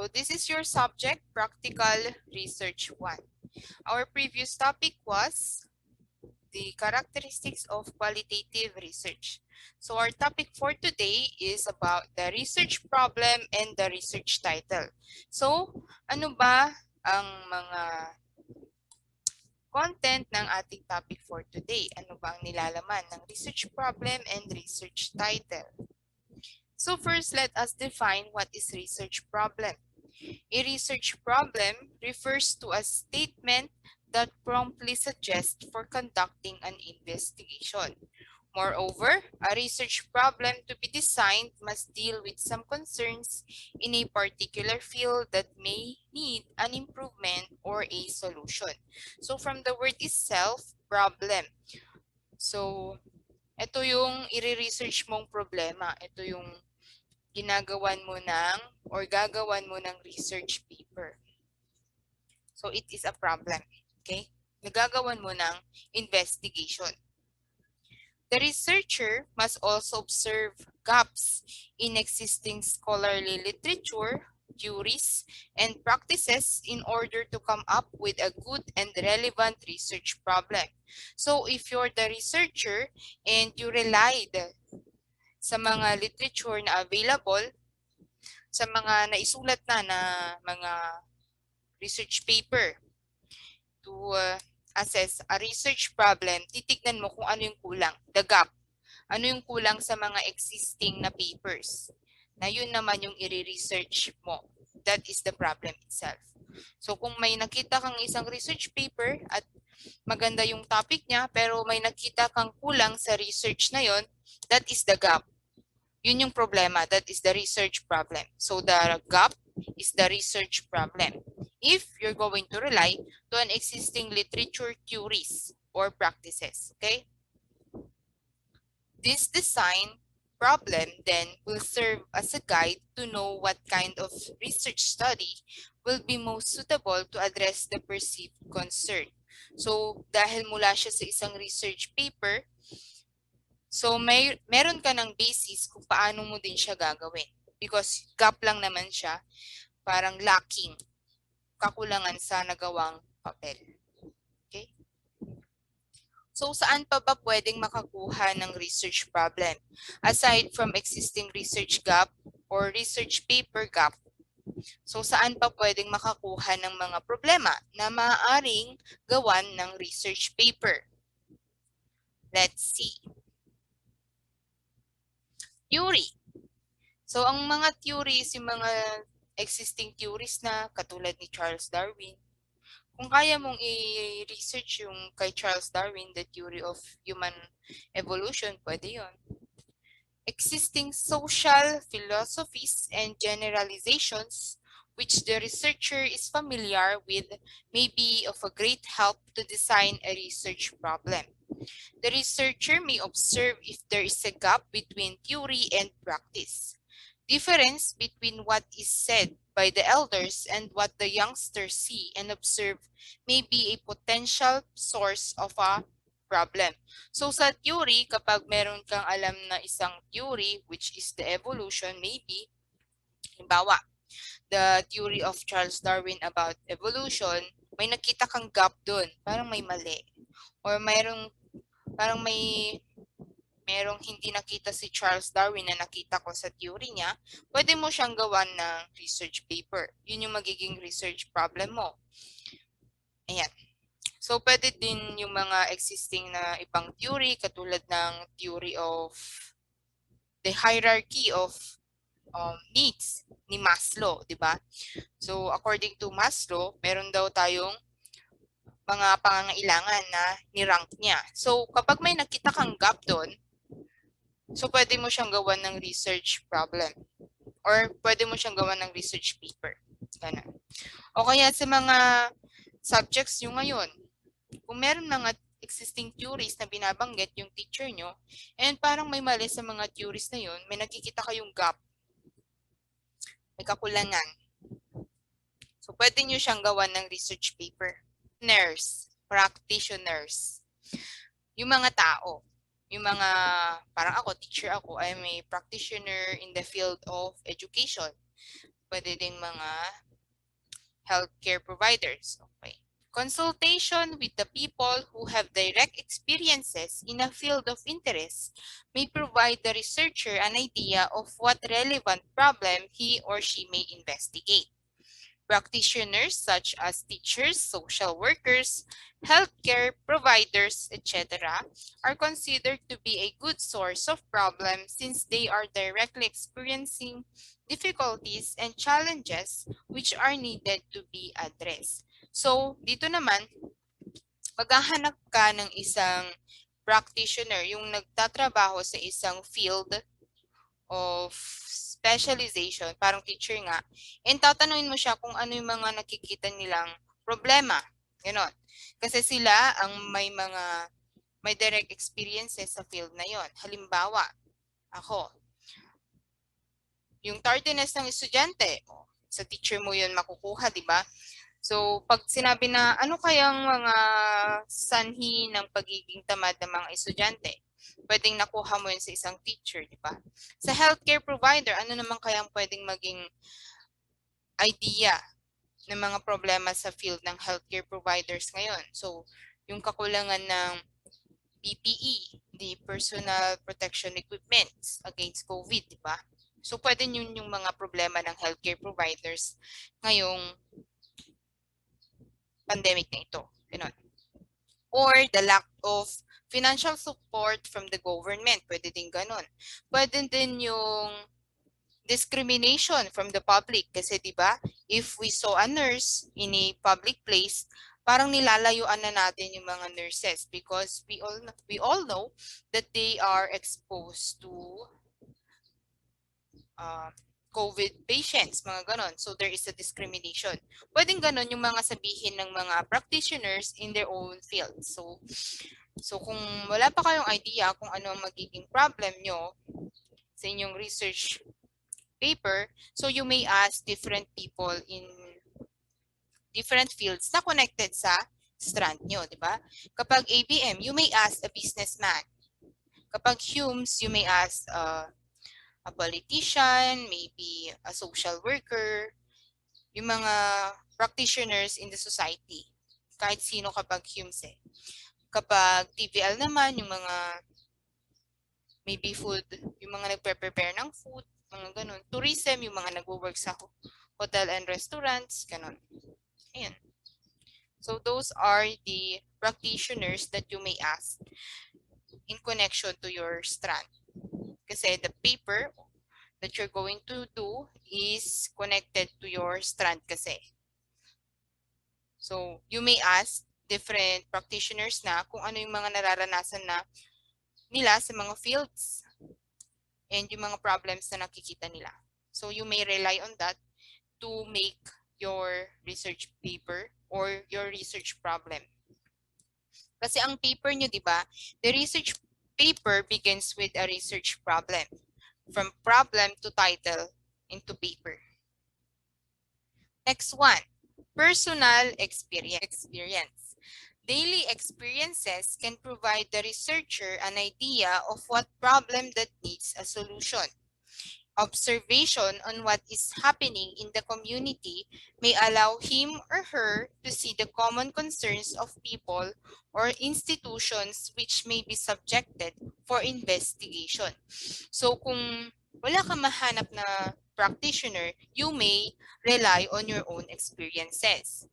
So this is your subject, Practical Research 1. Our previous topic was the characteristics of qualitative research. So our topic for today is about the research problem and the research title. So ano ba ang mga content ng ating topic for today? Ano ba ang nilalaman ng research problem and research title? So first, let us define what is research problem. A research problem refers to a statement that promptly suggests for conducting an investigation. Moreover, a research problem to be designed must deal with some concerns in a particular field that may need an improvement or a solution. So from the word itself, problem. So ito yung i-research mong problema. Ito yung ginagawan mo ng or gagawan mo ng research paper. So it is a problem. Okay? Nagagawan mo ng investigation. The researcher must also observe gaps in existing scholarly literature, theories, and practices in order to come up with a good and relevant research problem. So if you're the researcher and you relied sa mga literature na available, sa mga naisulat na mga research paper to assess a research problem, titignan mo kung ano yung kulang, the gap. Ano yung kulang sa mga existing na papers. Na yun naman yung i-research mo. That is the problem itself. So kung may nakita kang isang research paper at maganda yung topic niya, pero may nakita kang kulang sa research na yon, that is the gap. Yun yung problema. That is the research problem. So the gap is the research problem. If you're going to rely to an existing literature, theories, or practices. Okay? This design problem then will serve as a guide to know what kind of research study will be most suitable to address the perceived concern. So dahil mula siya sa isang research paper, so meron ka ng basis kung paano mo din siya gagawin. Because gap lang naman siya, parang lacking, kakulangan sa nagawang papel. Okay? So saan pa ba pwedeng makakuha ng research problem? Aside from existing research gap or research paper gap, so saan pa pwedeng makakuha ng mga problema na maaaring gawan ng research paper? Let's see. Theory. So ang mga theories, yung mga existing theories na katulad ni Charles Darwin, kung kaya mong i-research yung kay Charles Darwin, the theory of human evolution, pwede yun. Existing social philosophies and generalizations which the researcher is familiar with may be of a great help to design a research problem. The researcher may observe if there is a gap between theory and practice. Difference between what is said by the elders and what the youngsters see and observe may be a potential source of a problem. So sa theory, kapag meron kang alam na isang theory, which is the evolution, maybe, halimbawa, the theory of Charles Darwin about evolution, may nakita kang gap dun, parang may mali. Or parang merong hindi nakita si Charles Darwin na nakita ko sa theory niya, pwede mo siyang gawan ng research paper. Yun yung magiging research problem mo. Ayan. So, pwede din yung mga existing na ibang theory, katulad ng theory of the hierarchy of needs ni Maslow, di ba? So, according to Maslow, meron daw tayong mga pangangailangan na ni-rank niya. So, kapag may nakita kang gap doon, so pwede mo siyang gawan ng research problem. Or pwede mo siyang gawan ng research paper. Ganun. O kaya sa mga subjects nyo ngayon, kung meron mga existing theories na binabanggit yung teacher nyo, and parang may mali sa mga theories na yun, may nakikita kayong gap, may kakulangan. So pwede nyo siyang gawan ng research paper. Nurse, practitioners, yung mga tao, yung mga, parang ako, teacher ako, I'm a practitioner in the field of education. pwede ding mga healthcare providers. Okay. Consultation with the people who have direct experiences in a field of interest may provide the researcher an idea of what relevant problem he or she may investigate. Practitioners such as teachers, social workers, healthcare providers, etc., are considered to be a good source of problems since they are directly experiencing difficulties and challenges which are needed to be addressed. So, dito naman, maghahanap ka ng isang practitioner, yung nagtatrabaho sa isang field of specialization, parang teacher nga, and tatanungin mo siya kung ano yung mga nakikita nilang problema. Ganon. Kasi sila ang may direct experiences sa field na yon. Halimbawa, ako, yung tardiness ng estudyante, sa teacher mo yun makukuha, di ba? So, pag sinabi na ano kayang mga sanhi ng pagiging tamad ng mga estudyante, pwedeng nakuha mo yun sa isang teacher, di ba? Sa healthcare provider, ano naman kayang pwedeng maging idea ng mga problema sa field ng healthcare providers ngayon? So, yung kakulangan ng PPE, the personal protection equipment against COVID, di ba? So, pwede yun yung mga problema ng healthcare providers ngayong pandemic na ito. Ganun. Or the lack of financial support from the government. Pwede din ganun. Pwede din yung discrimination from the public. Kasi diba, if we saw a nurse in a public place, parang nilalayuan na natin yung mga nurses because we all know that they are exposed to COVID patients, mga ganon. So there is a discrimination. Pwedeng ganon yung mga sabihin ng mga practitioners in their own field. So kung wala pa kayong idea kung ano ang magiging problem nyo sa inyong research paper, so you may ask different people in different fields na connected sa strand nyo, di ba? Kapag ABM, you may ask a businessman. Kapag HUMS, you may ask a politician, maybe a social worker, yung mga practitioners in the society. Kahit sino kapag HUMS eh. Kapag TVL naman, yung mga maybe food, yung mga nagpe-prepare ng food, mga ganun. Tourism, yung mga nagwo-work sa hotel and restaurants, ganun. Ayan. So those are the practitioners that you may ask in connection to your strand. Kasi the paper that you're going to do is connected to your strand kasi. So, you may ask different practitioners na kung ano yung mga nararanasan na nila sa mga fields and yung mga problems na nakikita nila. So, you may rely on that to make your research paper or your research problem. Kasi ang paper nyo, di ba, the research paper begins with a research problem. From problem to title into paper. Next one, personal experience. Daily experiences can provide the researcher an idea of what problem that needs a solution. Observation on what is happening in the community may allow him or her to see the common concerns of people or institutions which may be subjected for investigation. So kung wala kang mahanap na practitioner, you may rely on your own experiences.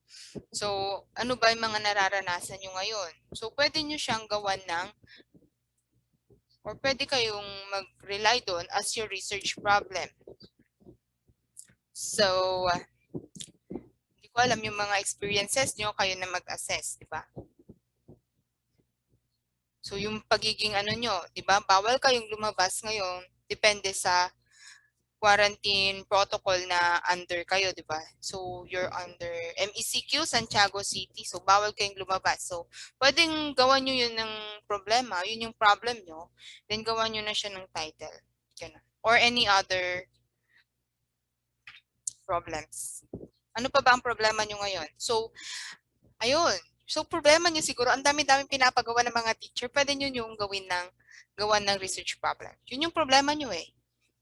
So ano ba yung mga nararanasan nyo ngayon? So pwede nyo siyang gawan ng or pwede kayong mag-rely doon as your research problem. So, hindi ko alam yung mga experiences nyo, kayo na mag-assess, di ba? So, yung pagiging ano nyo, di ba? Bawal kayong lumabas ngayon, depende sa quarantine protocol na under kayo, di ba? So, you're under MECQ, Santiago City. So, bawal kayong lumabas. So, pwedeng gawan nyo yun ng problema. Yun yung problem nyo. Then, gawan nyo na siya ng title. Ganun. Or any other problems. Ano pa ba ang problema nyo ngayon? So, ayun. So, problema nyo siguro, ang dami-daming pinapagawa ng mga teacher. Pwede nyo yung gawan ng research problem. Yun yung problema nyo eh.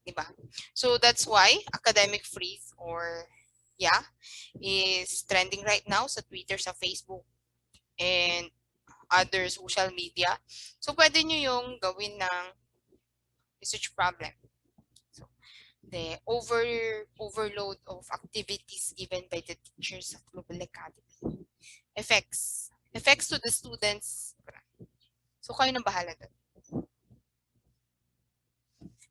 Diba? So that's why academic freeze or is trending right now sa Twitter, sa Facebook, and other social media. So pwede nyo yung gawin ng research problem. So the overload of activities given by the teachers of Global Academy. Effects to the students. So kayo na bahala doon.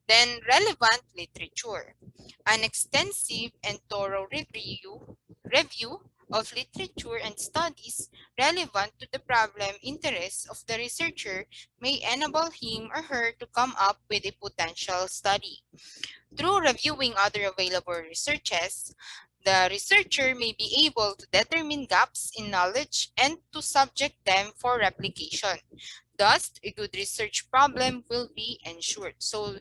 Then relevant literature. An extensive and thorough review of literature and studies relevant to the problem interests of the researcher may enable him or her to come up with a potential study. Through reviewing other available researches, the researcher may be able to determine gaps in knowledge and to subject them for replication. Thus, a good research problem will be ensured. So,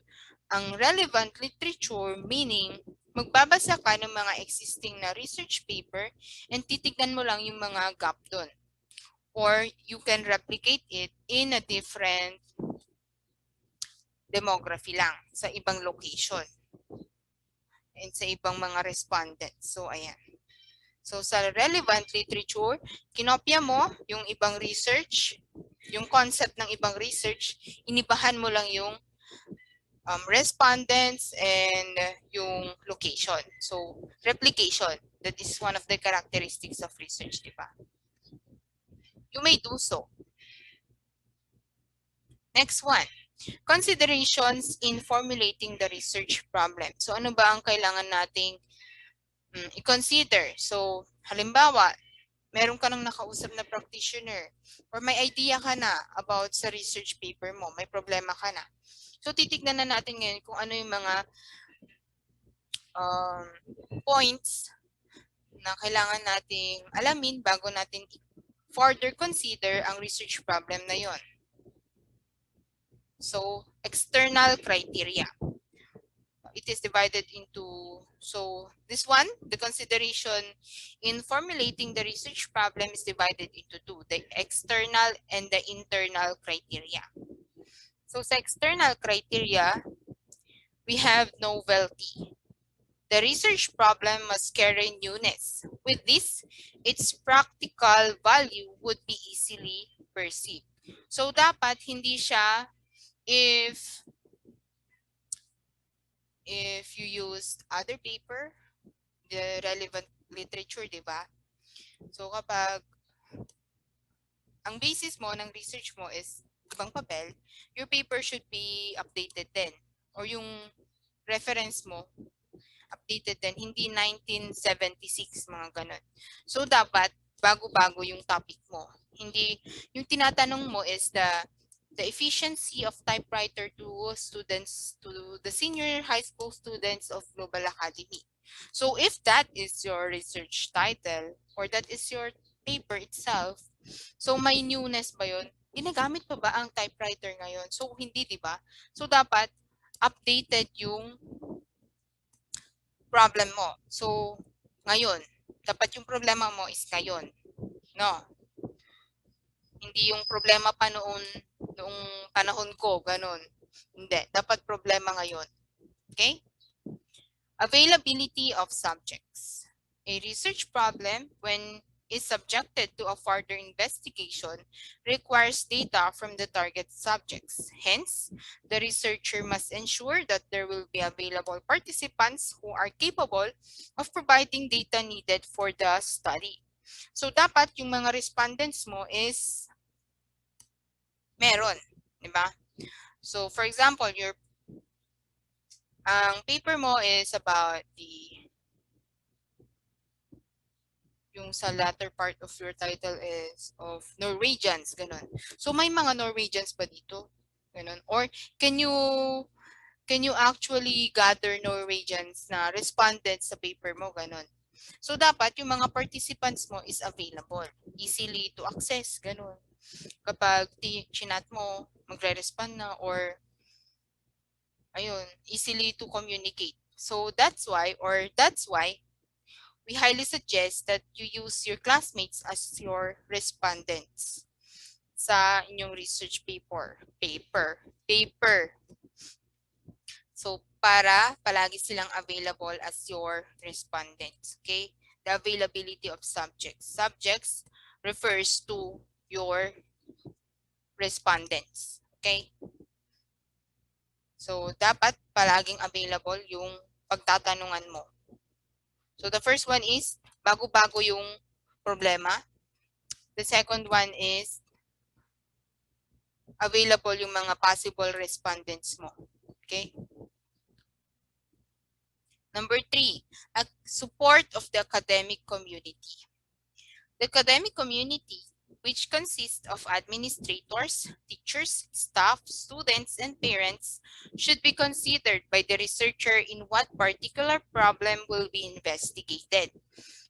ang relevant literature meaning magbabasa ka ng mga existing na research paper and titignan mo lang yung mga gap doon. Or you can replicate it in a different demography lang sa ibang location and sa ibang mga respondents. So, ayan. So, sa relevant literature, kinopya mo yung ibang research, yung concept ng ibang research, inibahan mo lang yung respondents and yung location. So, replication. That is one of the characteristics of research, di ba? You may do so. Next one. Considerations in formulating the research problem. So, ano ba ang kailangan nating i-consider? So, halimbawa, meron ka nang nakausap na practitioner or may idea ka na about sa research paper mo, may problema ka na. So, titignan na natin ngayon kung ano yung mga points na kailangan nating alamin bago natin further consider ang research problem na yon. So, external criteria. It is divided into, so this one, the consideration in formulating the research problem is divided into two, the external and the internal criteria. So sa external criteria, we have novelty. The research problem must carry newness. With this, its practical value would be easily perceived. So dapat hindi siya if you used other paper, the relevant literature, di ba? So kapag ang basis mo ng research mo is ibang papel, your paper should be updated din. Or yung reference mo, updated din, hindi 1976, mga ganun. So dapat bago-bago yung topic mo. Hindi, yung tinatanong mo is the efficiency of typewriter to students, to the senior high school students of Global Academy. So if that is your research title or that is your paper itself, so may newness ba yun? Ginagamit pa ba ang typewriter ngayon? So hindi, di ba? So dapat updated yung problem mo. So ngayon, dapat yung problema mo is ngayon. No? Hindi yung problema pa noong panahon ko, ganun. Hindi. Dapat problema ngayon. Okay? Availability of subjects. A research problem, when is subjected to a further investigation, requires data from the target subjects. Hence, the researcher must ensure that there will be available participants who are capable of providing data needed for the study. So, dapat yung mga respondents mo is meron, di ba? So, for example, ang paper mo is about yung sa latter part of your title is of Norwegians, ganun. So, may mga Norwegians ba dito? Ganun. Or, can you actually gather Norwegians na respondents sa paper mo, ganun. So, dapat yung mga participants mo is available, easily to access, ganun. Kapag chinat mo, magre-respond na or ayun, easily to communicate. So that's why we highly suggest that you use your classmates as your respondents sa inyong research paper. So para palagi silang available as your respondents. Okay? The availability of subjects. Subjects refers to your respondents. Okay? So, dapat palaging available yung pagtatanungan mo. So, the first one is, bago-bago yung problema. The second one is, available yung mga possible respondents mo. Okay? Number 3, support of the academic community. The academic community, which consists of administrators, teachers, staff, students, and parents, should be considered by the researcher in what particular problem will be investigated.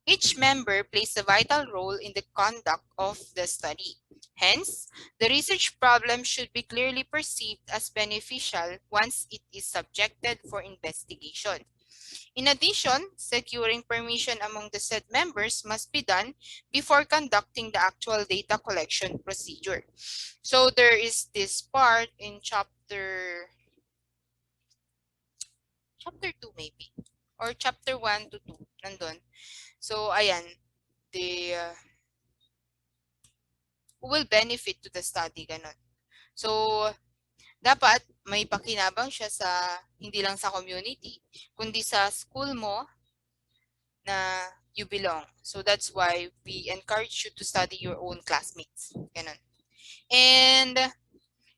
Each member plays a vital role in the conduct of the study. Hence, the research problem should be clearly perceived as beneficial once it is subjected for investigation. In addition, securing permission among the said members must be done before conducting the actual data collection procedure. So there is this part in chapter 2 maybe, or chapter 1 to 2, nandun. So ayan, the who will benefit to the study, ganon. So dapat may pakinabang siya sa, hindi lang sa community, kundi sa school mo na you belong. So that's why we encourage you to study your own classmates. Ganun. And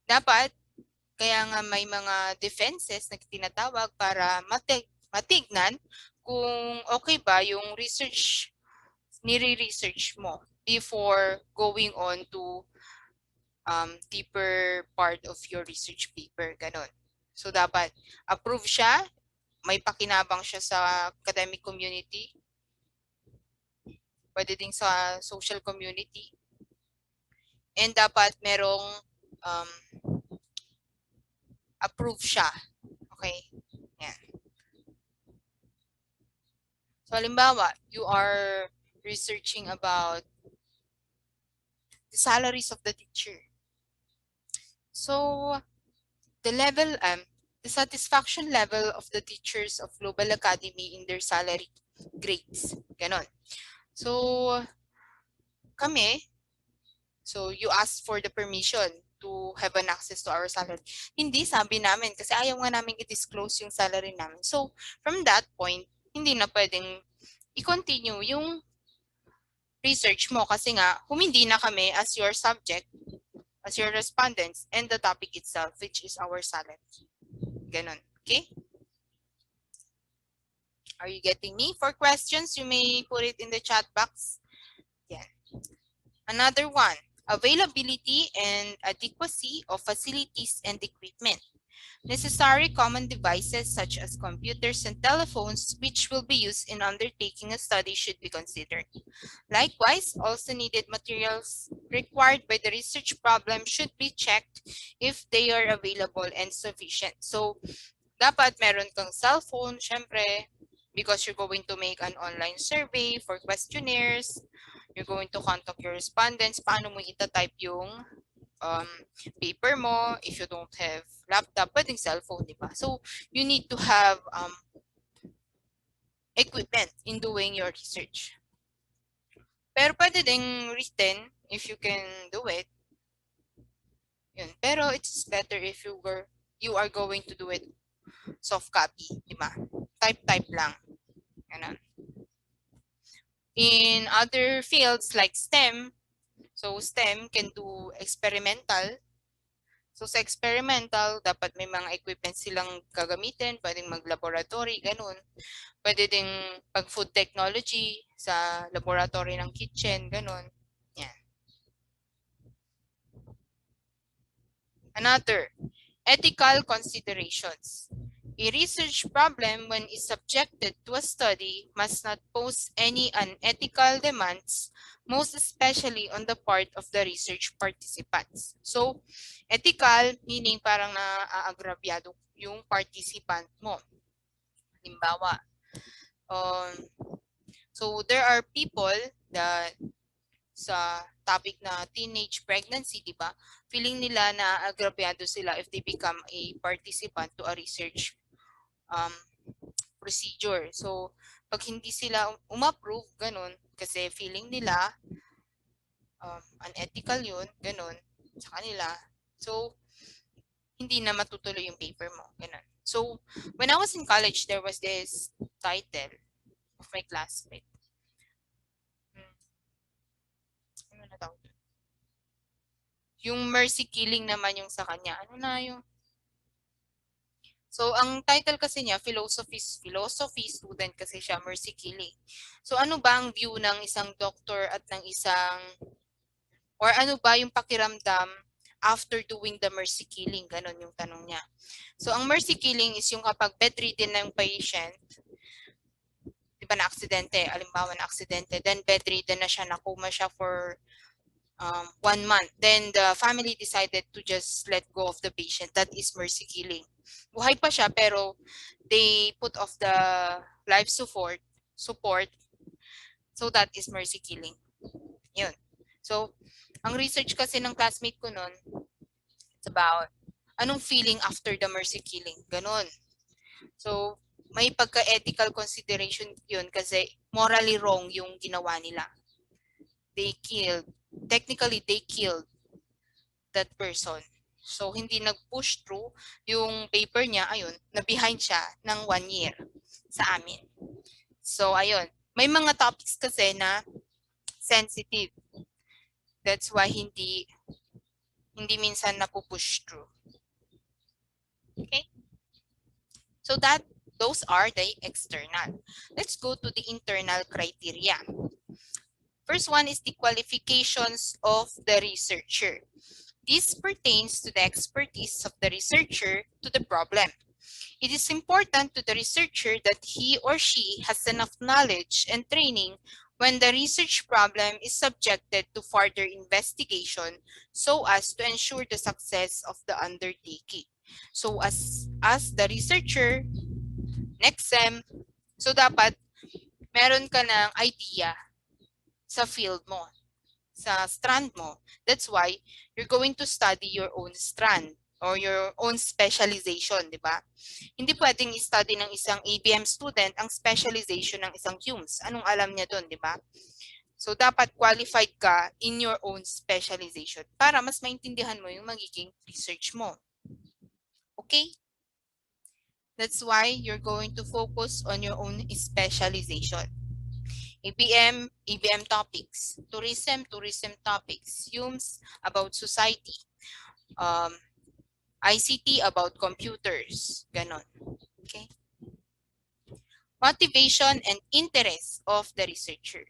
dapat, kaya nga may mga defenses na tinatawag para matignan kung okay ba yung research, nire-research mo before going on to deeper part of your research paper. Ganun. So dapat approve siya, may pakinabang siya sa academic community, pwede din sa social community, and dapat merong approve siya. Okay? Yan. So halimbawa, you are researching about the salaries of the teacher. So the level, the satisfaction level of the teachers of Global Academy in their salary grades. Ganon. So kami, so you ask for the permission to have an access to our salary. Hindi, sabi namin, kasi ayaw nga namin i-disclose yung salary namin. So from that point, hindi na pwedeng i-continue yung research mo kasi nga humindi na kami as your subject, as your respondents, and the topic itself, which is our salary. Ganon. Okay? Are you getting me? For questions, you may put it in the chat box. Yan. Another one, availability and adequacy of facilities and equipment. Necessary common devices such as computers and telephones which will be used in undertaking a study should be considered. Likewise, also needed materials required by the research problem should be checked if they are available and sufficient. So, dapat meron kang cellphone, syempre, because you're going to make an online survey for questionnaires. You're going to contact your respondents. Paano mo ita-type yung paper mo? If you don't have laptop, pwedeng cellphone, di ba? So, you need to have equipment in doing your research. Pero pwede ding written if you can do it. Yun. Pero it's better if you are going to do it soft copy, di ba? Type lang. Ganun. In other fields like STEM, so STEM can do experimental. So sa experimental, dapat may mga equipment silang gagamitin, pwedeng mag-laboratory, ganun. Pwede ding pag-food technology sa laboratory ng kitchen, ganun. Yan. Another, ethical considerations. A research problem, when is subjected to a study, must not pose any unethical demands, most especially on the part of the research participants. So, ethical, meaning parang naaagrabyado yung participant mo. Halimbawa, so there are people that sa topic na teenage pregnancy, di ba? Feeling nila na agrabyado sila if they become a participant to a research um, procedure. So, pag hindi sila umapprove, ganun, kasi feeling nila unethical yun, ganun, sa kanila. So, hindi na matutuloy yung paper mo, ganun. So, when I was in college, there was this title of my classmate. Ano na tawag doon? Yung mercy killing naman yung sa kanya. Ano na yung... So, ang title kasi niya, philosophy student kasi siya, mercy killing. So, ano ba ang view ng isang doctor at ng isang, or ano ba yung pakiramdam after doing the mercy killing? Ganon yung tanong niya. So, ang mercy killing is yung kapag bedridden ng patient, di ba na aksidente, alimbawa na aksidente, then bedridden na siya, nakoma siya for 1 month. Then the family decided to just let go of the patient. That is mercy killing. Buhay pa siya pero they put off the life support. So that is mercy killing. Yun. So, ang research kasi ng classmate ko nun, it's about anong feeling after the mercy killing. Ganon. So, may pagka-ethical consideration yun kasi morally wrong yung ginawa nila. Technically, they killed that person. So, hindi nag-push through yung paper niya, ayun, na behind siya ng 1 year sa amin. So, ayun. May mga topics kasi na sensitive. That's why hindi minsan napupush through. Okay? So, those are the external. Let's go to the internal criteria. First one is the qualifications of the researcher. This pertains to the expertise of the researcher to the problem. It is important to the researcher that he or she has enough knowledge and training when the research problem is subjected to further investigation so as to ensure the success of the undertaking. So as the researcher, next sem, so dapat meron ka ng idea sa field mo, sa strand mo. That's why you're going to study your own strand or your own specialization, di ba? Hindi pwedeng i-study ng isang ABM student ang specialization ng isang HUMS. Anong alam niya doon, di ba? So, dapat qualified ka in your own specialization para mas maintindihan mo yung magiging research mo. Okay? That's why you're going to focus on your own specialization. ABM topics, tourism topics, HUMS about society, ICT about computers, ganon. Okay. Motivation and interest of the researcher.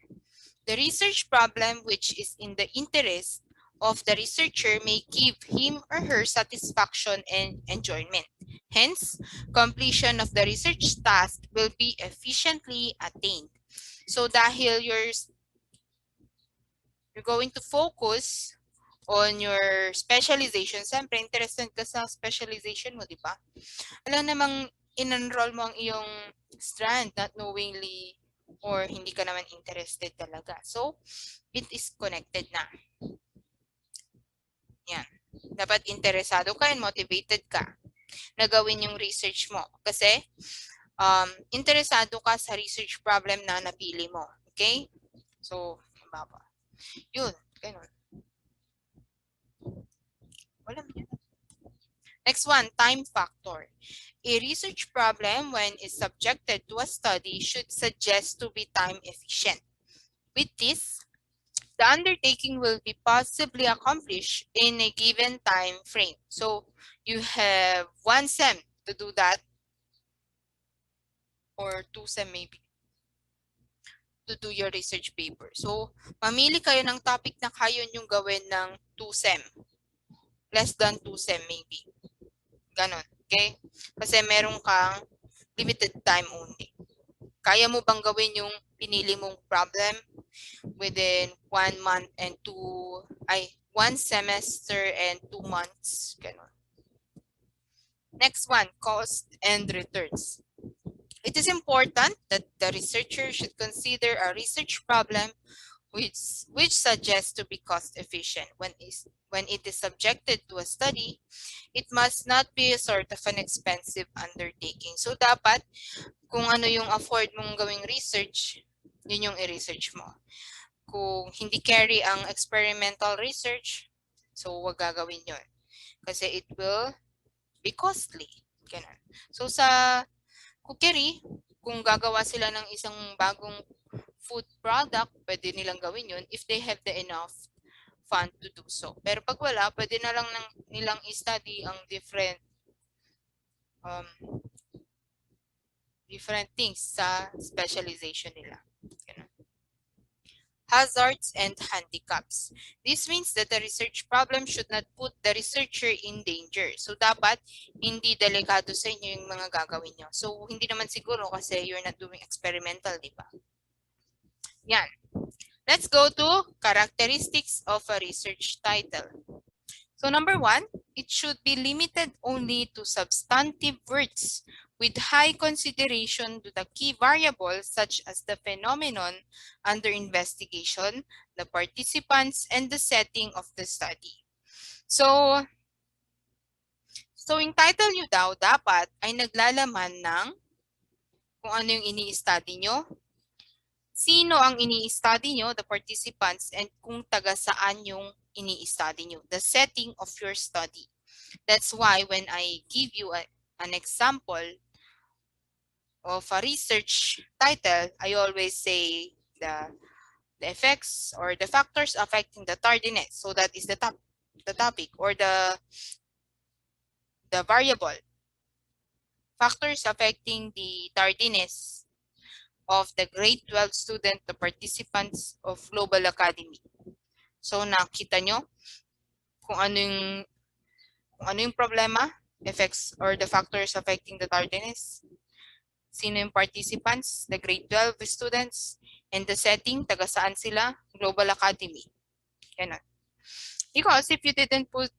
The research problem which is in the interest of the researcher may give him or her satisfaction and enjoyment. Hence, completion of the research task will be efficiently attained. So dahil you're going to focus on your specialization, siyempre interested ka sa specialization mo, di ba? Alam namang in-enroll mo ang iyong strand not knowingly or hindi ka naman interested talaga. So, it is connected na. Yan. Dapat interesado ka and motivated ka na gawin yung research mo. Kasi, interesado ka sa research problem na napili mo. Okay? So, baba. Yun. Ganun. Next one, time factor. A research problem, when is subjected to a study, should suggest to be time efficient. With this, the undertaking will be possibly accomplished in a given time frame. So, you have 1 sem to do that, or 2 sem maybe, to do your research paper. So, mamili kayo ng topic na kayo yung gawin ng 2 sem. Less than 2 sem maybe. Ganon. Okay? Kasi meron kang limited time only. Kaya mo bang gawin yung pinili mong problem within 1 month and 1 semester and 2 months? Ganon. Next one, cost and returns. It is important that the researcher should consider a research problem which suggests to be cost efficient. When it is subjected to a study, it must not be a sort of an expensive undertaking. So dapat kung ano yung afford mong gawing research, yun yung i-research mo. Kung hindi carry ang experimental research, so wag gagawin yun. Kasi it will be costly. Ganun. So sa cookery, kung gagawa sila ng isang bagong food product, pwede nilang gawin yun if they have the enough fund to do so. Pero pag wala, pwede na lang nilang i-study ang different things sa specialization nila. Ganun. Hazards and handicaps. This means that the research problem should not put the researcher in danger. So dapat hindi delikado sa inyo yung mga gagawin nyo. So hindi naman siguro kasi you're not doing experimental, di ba? Yan. Let's go to characteristics of a research title. So number 1, it should be limited only to substantive words with high consideration to the key variables such as the phenomenon under investigation, the participants, and the setting of the study. So yung title nyo daw dapat ay naglalaman ng kung ano yung ini-study nyo, sino ang ini-study nyo, the participants, and kung taga saan yung ini-study nyo, the setting of your study. That's why when I give you an example of a research title, I always say the effects or the factors affecting the tardiness. So that is the topic or the variable. Factors affecting the tardiness of the grade 12 student, the participants of Global Academy. So nakita nyo kung ano yung problema, effects or the factors affecting the tardiness. Sino yung participants, the grade 12 students, and the setting, taga saan sila, Global Academy. Ganun. Because if you didn't put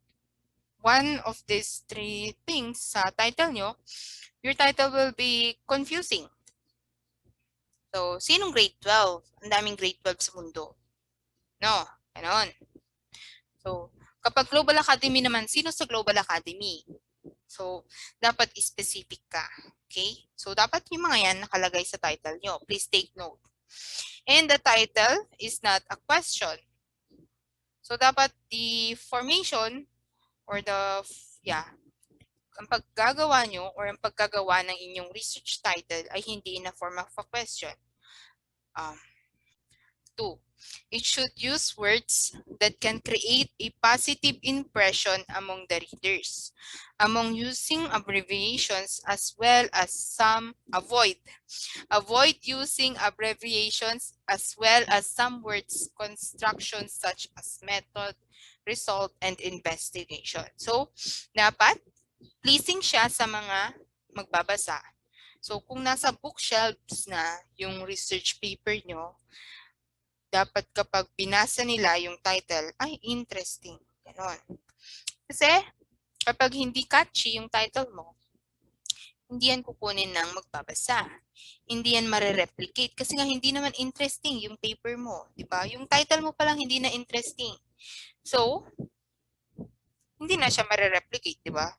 one of these 3 things sa title nyo, your title will be confusing. So, sinong grade 12? Ang daming grade 12 sa mundo. No, ganun. So, kapag Global Academy naman, sino sa Global Academy? So, dapat specific ka. Okay? So, dapat yung mga yan nakalagay sa title nyo. Please take note. And the title is not a question. So, dapat the formation or ang paggagawa nyo or ang paggagawa ng inyong research title ay hindi in a form of a question. 2. It should use words that can create a positive impression among the readers. Among using abbreviations as well as some avoid using abbreviations as well as some words constructions such as method, result, and investigation. So, dapat pleasing siya sa mga magbabasa. So, kung nasa bookshelves na yung research paper nyo, dapat kapag binasa nila yung title, ay interesting. Ganon. Kasi kapag hindi catchy yung title mo, hindi yan kukunin ng magbabasa. Hindi yan marereplicate kasi nga hindi naman interesting yung paper mo. Diba? Yung title mo palang hindi na interesting. So, hindi na siya marereplicate, diba?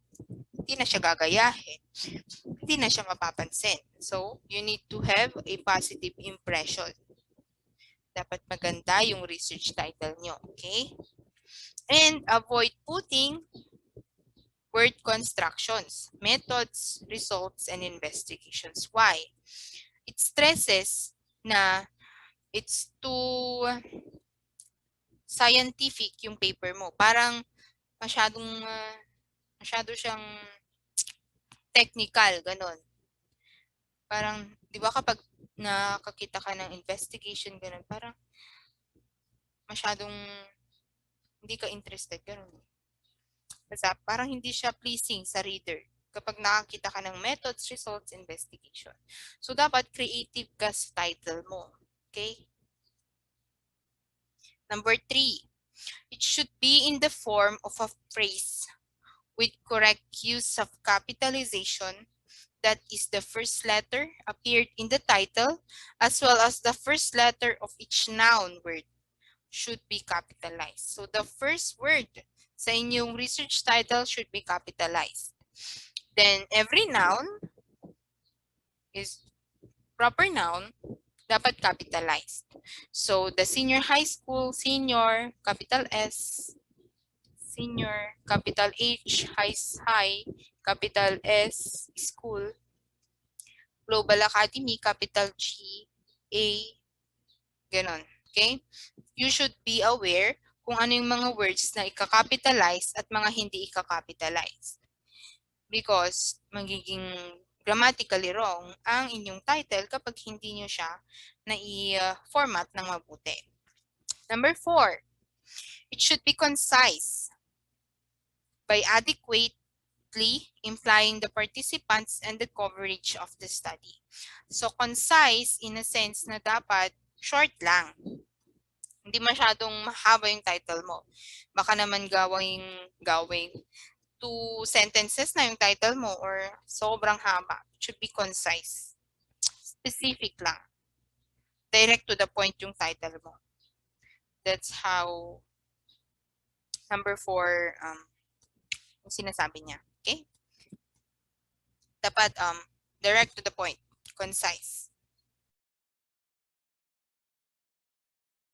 Hindi na siya gagayahin. Hindi na siya mapapansin. So, you need to have a positive impression. Dapat maganda yung research title nyo, okay? And avoid putting word constructions, methods, results, and investigations. Why? It stresses na it's too scientific yung paper mo. Parang masyado siyang technical, ganon. Parang, di ba kapag nakakita ka ng investigation, ganun, parang masyadong hindi ka interested, ganun. Kasi parang hindi siya pleasing sa reader kapag nakakita ka ng methods, results, investigation. So, dapat creative ka sa title mo. Okay? Number 3, it should be in the form of a phrase with correct use of capitalization. That is the first letter appeared in the title as well as the first letter of each noun word. should be capitalized. So the first word sa inyong research title should be capitalized. Then every noun is proper noun, dapat capitalized. So the senior high school, senior, capital S, senior, capital H, high, capital S, school, Global Academy, capital G, A, ganon. Okay? You should be aware kung ano yung mga words na ika-capitalize at mga hindi ika-capitalize. Because magiging grammatically wrong ang inyong title kapag hindi nyo siya na-format ng mabuti. Number 4, it should be concise by adequately implying the participants and the coverage of the study. So concise in a sense na dapat short lang. Hindi masyadong mahaba yung title mo. Baka naman gawing 2 sentences na yung title mo or sobrang haba. It should be concise. Specific lang. Direct to the point yung title mo. That's how number 4 yung sinasabi niya. Okay? Dapat direct to the point. Concise.